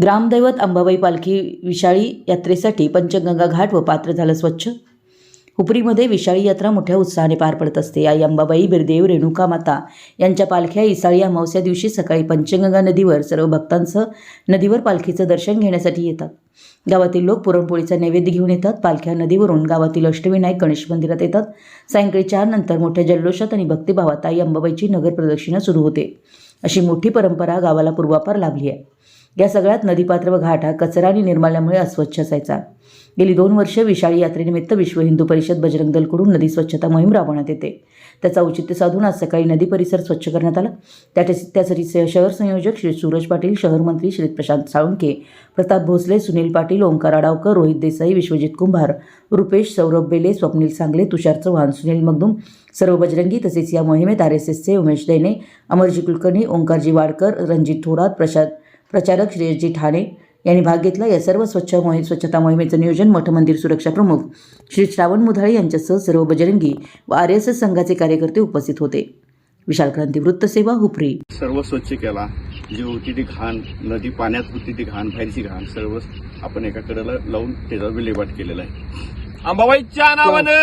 ग्रामदैवत अंबाबाई पालखी विशाळी यात्रेसाठी पंचगंगा घाट व पात्र झालं स्वच्छ। हुपरीमध्ये विशाळी यात्रा मोठ्या उत्साहाने पार पडत असते। आई अंबाबाई, बिरदेव, रेणुका माता यांच्या पालख्या इसाळी अमावस्या दिवशी सकाळी पंचगंगा नदीवर सर्व भक्तांसह नदीवर पालखीचं दर्शन घेण्यासाठी येतात। गावातील लोक पुरणपोळीचा नैवेद्य घेऊन येतात। पालख्या नदीवरून गावातील अष्टविनायक गणेश मंदिरात येतात। सायंकाळी 4 नंतर मोठ्या जल्लोषात आणि भक्तिभावात आई अंबाबाईची नगर प्रदक्षिणा सुरू होते। अशी मोठी परंपरा गावाला पूर्वापार लाभली आहे। या सगळ्यात नदीपात्र व घाट हा कचरा आणि निर्माल्यामुळे अस्वच्छ असायचा। गेली 2 वर्ष विशाळी यात्रेनिमित्त विश्व हिंदू परिषद बजरंग दलकडून नदी स्वच्छता मोहीम राबवण्यात येते। त्याचा औचित्य साधून आज सकाळी नदी परिसर स्वच्छ करण्यात आला। त्यासाठी शहर संयोजक श्री सूरज पाटील, शहर मंत्री श्री प्रशांत साळुंखे, प्रताप भोसले, सुनील पाटील, ओंकार आडावकर, रोहित देसाई, विश्वजित कुंभार, रुपेश, सौरभ बेले, स्वप्नील सांगले, तुषार चव्हाण, सुनील मगदुम, सर्व बजरंगी तसेच या मोहिमेत RSSचे उमेश दैने, अमरजी कुलकर्णी, ओंकारजी वाडकर, रणजित थोरात, प्रचारक श्रेयसजी ठाणे यांनी भाग घेतला। या सर्व स्वच्छता मोहिमेचं नियोजन मठ मंदिर सुरक्षा प्रमुख श्री श्रावण मुधाळे यांच्यासह सर्व बजरंगी व RSS संघाचे कार्यकर्ते उपस्थित होते। विशाल क्रांती वृत्तसेवा, हुपरी। सर्व स्वच्छ केला, जी होती ती घाण, नदी पाण्यात होती ती घाण, बाहेरची घाण सर्व आपण एका कडेला लावून त्याचा विल्हेवाट केलेला आहे। अंबाबाईच्या नावाने